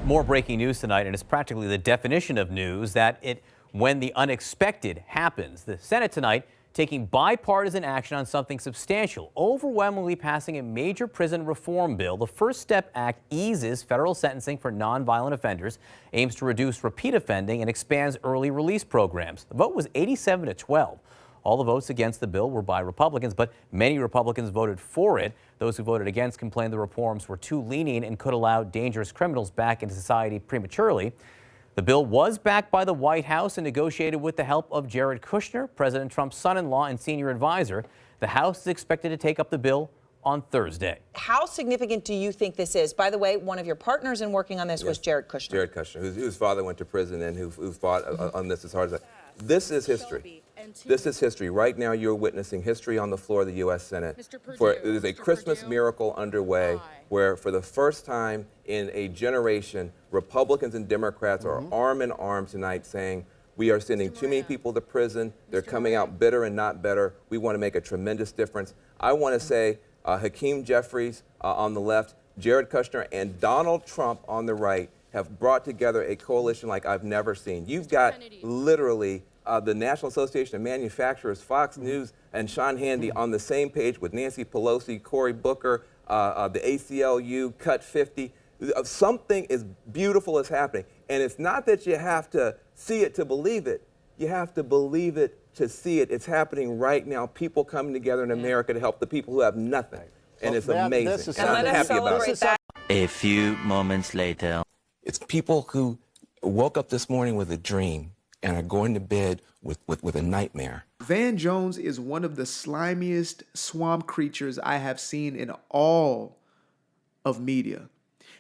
More breaking news tonight, and it's practically the definition of news when the unexpected happens. The Senate tonight taking bipartisan action on something substantial, overwhelmingly passing a major prison reform bill. The First Step Act eases federal sentencing for nonviolent offenders, aims to reduce repeat offending, and expands early release programs. The vote was 87-12. All the votes against the bill were by Republicans, but many Republicans voted for it. Those who voted against complained the reforms were too lenient and could allow dangerous criminals back into society prematurely. The bill was backed by the White House and negotiated with the help of Jared Kushner, President Trump's son-in-law and senior advisor. The House is expected to take up the bill on Thursday. How significant do you think this is? By the way, one of your partners in working on this was Jared Kushner. Jared Kushner, whose father went to prison and who fought on this as hard as that. This is history. This is history. Right now, you're witnessing history on the floor of the U.S. Senate. It is a Christmas miracle underway where, for the first time in a generation, Republicans and Democrats are arm in arm tonight saying, we are sending too many people to prison. They're coming out bitter and not better. We want to make a tremendous difference. I want to say Hakeem Jeffries on the left, Jared Kushner, and Donald Trump on the right have brought together a coalition like I've never seen. You've got literally the National Association of Manufacturers, Fox News, and Sean Hannity on the same page with Nancy Pelosi, Cory Booker, the ACLU, Cut 50. Something is beautiful is happening. And it's not that you have to see it to believe it. You have to believe it to see it. It's happening right now. People coming together in America to help the people who have nothing. And it's amazing. And I'm happy about it. A few moments later. It's people who woke up this morning with a dream and are going to bed with a nightmare. Van Jones is one of the slimiest swamp creatures I have seen in all of media.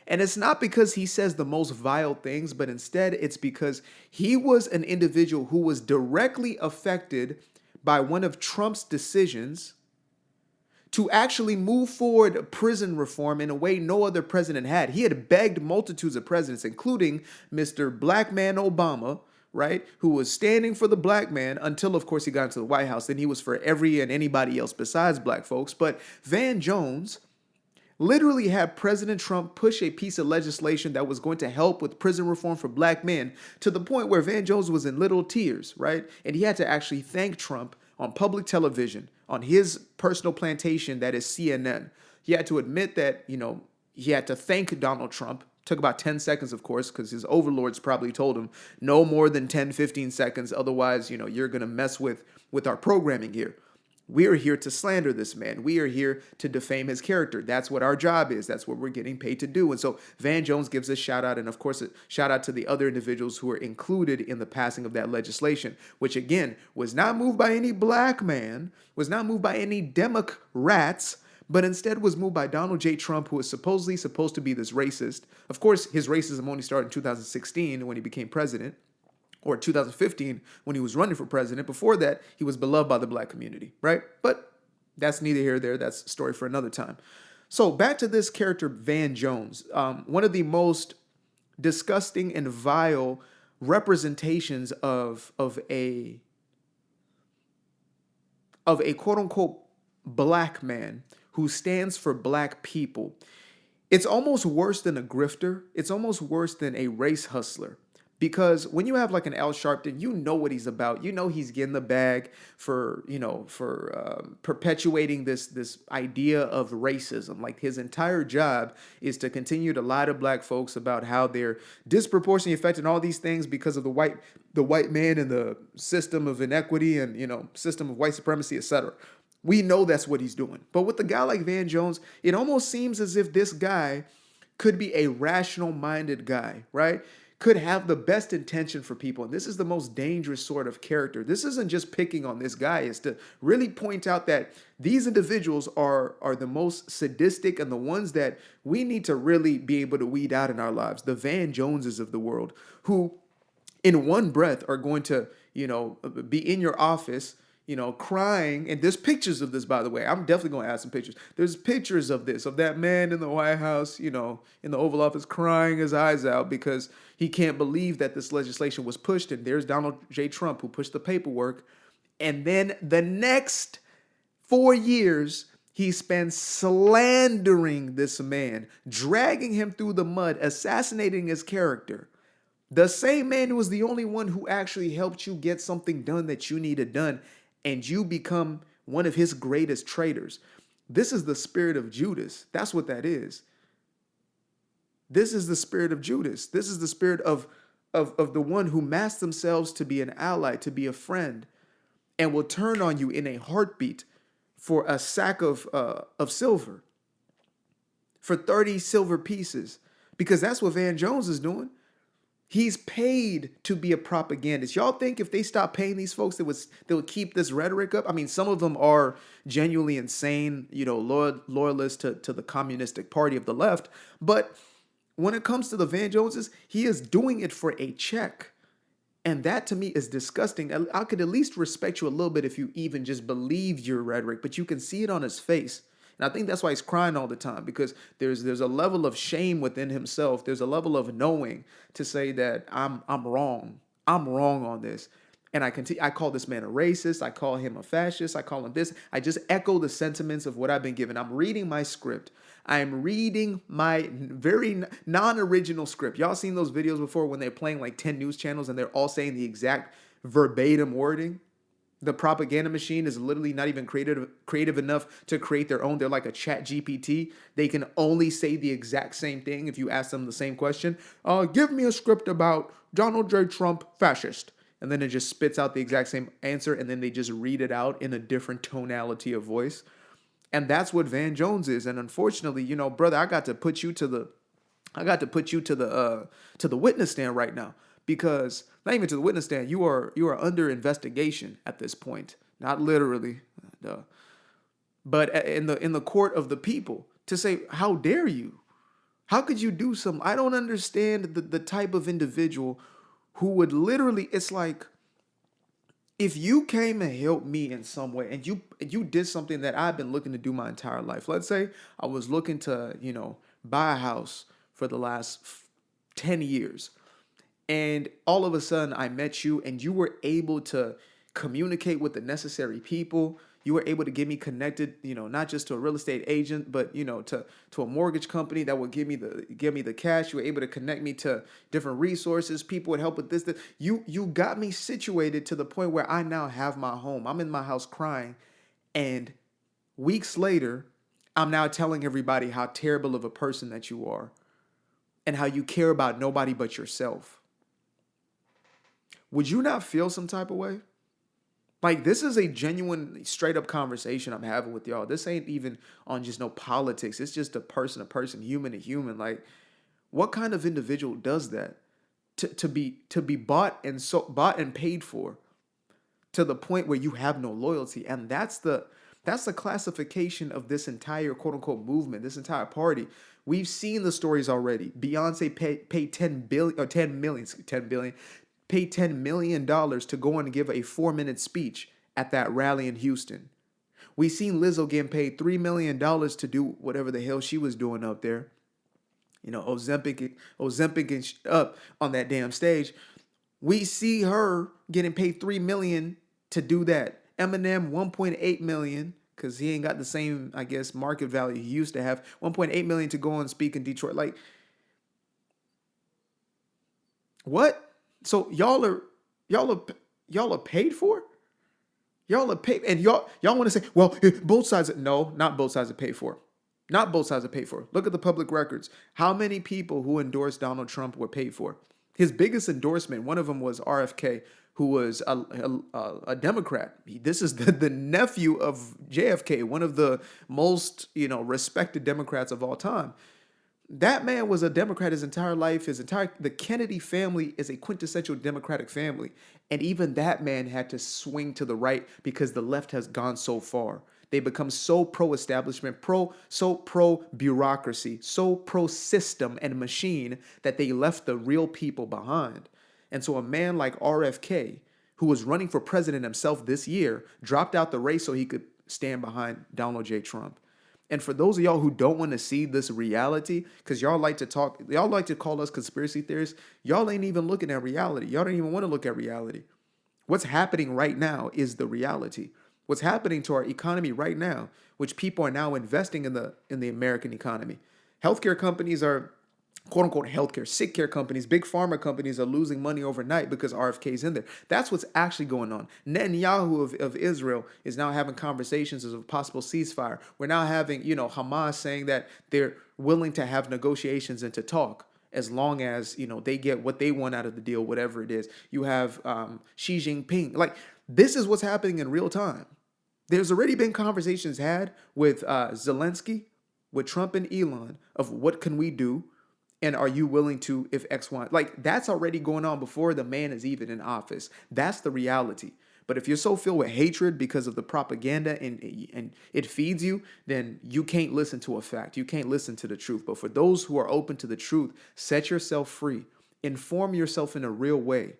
And it's not because he says the most vile things, but instead it's because he was an individual who was directly affected by one of Trump's decisions to actually move forward prison reform in a way no other president had. He had begged multitudes of presidents, including Mr. Black Man Obama, right, who was standing for the black man until, of course, he got into the White House. Then he was for every and anybody else besides black folks. But Van Jones literally had President Trump push a piece of legislation that was going to help with prison reform for black men to the point where Van Jones was in little tears, right? And he had to actually thank Trump on public television, on his personal plantation that is CNN. He had to admit that, he had to thank Donald Trump. Took about 10 seconds, of course, because his overlords probably told him no more than 10, 15 seconds. Otherwise, you're going to mess with our programming here. We are here to slander this man. We are here to defame his character. That's what our job is. That's what we're getting paid to do. And so Van Jones gives a shout out, and of course, a shout out to the other individuals who were included in the passing of that legislation, which again was not moved by any black man, was not moved by any Democrats, but instead was moved by Donald J. Trump, who is supposedly supposed to be this racist. Of course, his racism only started in 2016 when he became president, or 2015 when he was running for president. Before that, he was beloved by the black community, right? But that's neither here nor there. That's a story for another time. So back to this character, Van Jones, one of the most disgusting and vile representations of a quote-unquote black man who stands for black people. It's almost worse than a grifter. It's almost worse than a race hustler. Because when you have like an Al Sharpton, you know what he's about. You know he's getting the bag for perpetuating this idea of racism. Like his entire job is to continue to lie to black folks about how they're disproportionately affected and all these things because of the white man and the system of inequity and system of white supremacy, etc. We know that's what he's doing. But with a guy like Van Jones, it almost seems as if this guy could be a rational-minded guy, right? Could have the best intention for people. And this is the most dangerous sort of character. This isn't just picking on this guy. It's to really point out that these individuals are the most sadistic and the ones that we need to really be able to weed out in our lives. The Van Joneses of the world who in one breath are going to, be in your office, crying. And there's pictures of this, by the way. I'm definitely going to add some pictures. There's pictures of this, of that man in the White House, in the Oval Office crying his eyes out because he can't believe that this legislation was pushed. And there's Donald J. Trump who pushed the paperwork. And then the next 4 years, He spends slandering this man, dragging him through the mud, assassinating his character. The same man who was the only one who actually helped you get something done that you needed done, and you become one of his greatest traitors. This is the spirit of Judas. That's what that is. This is the spirit of Judas. This is the spirit of the one who masks themselves to be an ally, to be a friend, and will turn on you in a heartbeat for a sack of silver, for 30 silver pieces, because that's what Van Jones is doing. He's paid to be a propagandist. Y'all think if they stop paying these folks, they would keep this rhetoric up? I mean, some of them are genuinely insane, loyalists to the communistic party of the left. But when it comes to the Van Joneses, he is doing it for a check. And that to me is disgusting. I could at least respect you a little bit if you even just believe your rhetoric, but you can see it on his face. And I think that's why he's crying all the time, because there's a level of shame within himself. There's a level of knowing to say that I'm wrong. I'm wrong on this. And I call this man a racist. I call him a fascist. I call him this. I just echo the sentiments of what I've been given. I'm reading my script. I'm reading my very non-original script. Y'all seen those videos before when they're playing like 10 news channels and they're all saying the exact verbatim wording? The propaganda machine is literally not even creative enough to create their own. They're like a chat GPT. They can only say the exact same thing if you ask them the same question. Give me a script about Donald J. Trump, fascist. And then it just spits out the exact same answer, and then they just read it out in a different tonality of voice. And that's what Van Jones is. And unfortunately, brother, I got to put you to the witness stand right now. Because not even to the witness stand, you are under investigation at this point. Not literally, but in the court of the people, to say, how dare you? How could you do something? I don't understand the type of individual who would literally, it's like, if you came and helped me in some way, and you did something that I've been looking to do my entire life. Let's say I was looking to, buy a house for the last 10 years. And all of a sudden I met you, and you were able to communicate with the necessary people. You were able to get me connected, not just to a real estate agent, but, to a mortgage company that would give me the cash. You were able to connect me to different resources. People would help with this. You got me situated to the point where I now have my home. I'm in my house crying. And weeks later, I'm now telling everybody how terrible of a person that you are and how you care about nobody but yourself. Would you not feel some type of way? Like, this is a genuine, straight up conversation I'm having with y'all. This ain't even on just no politics. It's just a person to person, human to human. Like, what kind of individual does that? To be bought and paid for to the point where you have no loyalty. And that's the classification of this entire quote unquote movement, this entire party. We've seen the stories already. Beyonce paid $10 million to go and give a 4-minute speech at that rally in Houston. We seen Lizzo getting paid $3 million to do whatever the hell she was doing up there. Ozempic up on that damn stage. We see her getting paid $3 million to do that. Eminem, $1.8 million, because he ain't got the same, I guess, market value he used to have. $1.8 million to go and speak in Detroit. Like, what? So y'all are paid for? Y'all are paid, and y'all want to say, well, both sides. No, not both sides are paid for. Not both sides are paid for. Look at the public records. How many people who endorsed Donald Trump were paid for? His biggest endorsement, one of them was RFK, who was a Democrat. This is the nephew of JFK, one of the most respected Democrats of all time. That man was a Democrat his entire life. The Kennedy family is a quintessential Democratic family. And even that man had to swing to the right because the left has gone so far. They become so pro-establishment, so pro-bureaucracy, so pro-system and machine that they left the real people behind. And so a man like RFK, who was running for president himself this year, dropped out the race so he could stand behind Donald J. Trump. And for those of y'all who don't want to see this reality, because y'all like to call us conspiracy theorists, y'all ain't even looking at reality. Y'all don't even want to look at reality. What's happening right now is the reality. What's happening to our economy right now, which people are now investing in the American economy. Healthcare companies are, quote unquote, healthcare, sick care companies, big pharma companies are losing money overnight because RFK's in there. That's what's actually going on. Netanyahu of Israel is now having conversations of a possible ceasefire. We're now having, Hamas saying that they're willing to have negotiations and to talk as long as, they get what they want out of the deal, whatever it is. You have Xi Jinping. Like, this is what's happening in real time. There's already been conversations had with Zelensky, with Trump and Elon of what can we do, and are you willing to if X, Y? Like, that's already going on before the man is even in office. That's the reality. But if you're so filled with hatred because of the propaganda and it feeds you, then you can't listen to a fact. You can't listen to the truth. But for those who are open to the truth, set yourself free. Inform yourself in a real way,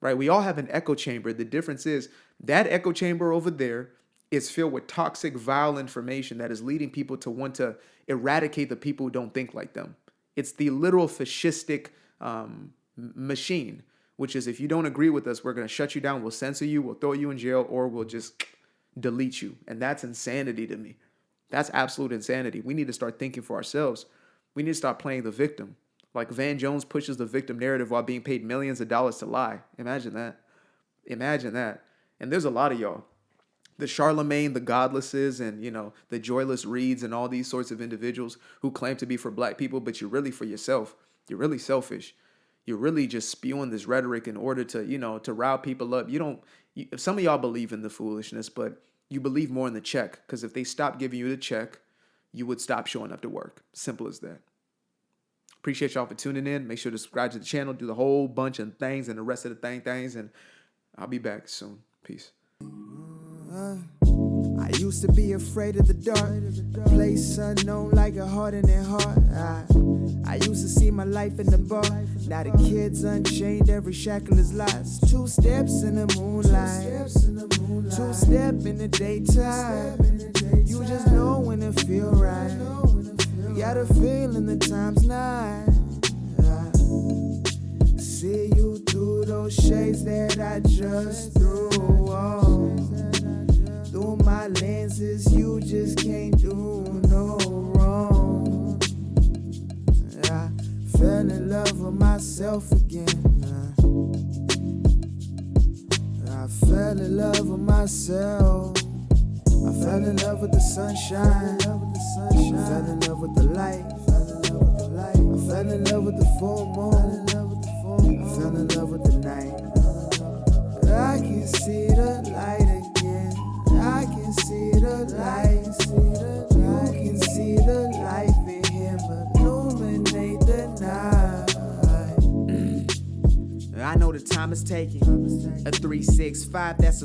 right? We all have an echo chamber. The difference is that echo chamber over there is filled with toxic, vile information that is leading people to want to eradicate the people who don't think like them. It's the literal fascistic machine, which is if you don't agree with us, we're going to shut you down, we'll censor you, we'll throw you in jail, or we'll just delete you. And that's insanity to me. That's absolute insanity. We need to start thinking for ourselves. We need to stop playing the victim. Like Van Jones pushes the victim narrative while being paid millions of dollars to lie. Imagine that. Imagine that. And there's a lot of y'all. The Charlemagne, the Godlesses, and, the Joyless Reeds and all these sorts of individuals who claim to be for black people, but you're really for yourself. You're really selfish. You're really just spewing this rhetoric in order to, to rile people up. Some of y'all believe in the foolishness, but you believe more in the check, because if they stop giving you the check, you would stop showing up to work. Simple as that. Appreciate y'all for tuning in. Make sure to subscribe to the channel, do the whole bunch of things and the rest of the things, and I'll be back soon. Peace. I used to be afraid of the dark, place unknown like a heart in their heart. I used to see my life in the bar. Now the kids unchained, every shackle is lost. 2 steps in the moonlight, 2 step in the daytime. You just know when it feel right. You got a feeling the time's not. See you through those shades that I just threw on. Through my lenses, you just can't do no wrong. I fell in love with myself again. I fell in love with myself. I fell in love with the sunshine. I fell in love with the light. I fell in love with the full moon. I fell in love with the night. I can see the light again. I can see the light. You can see the life in him illuminate the night. I know the time is taking. A 365, that's a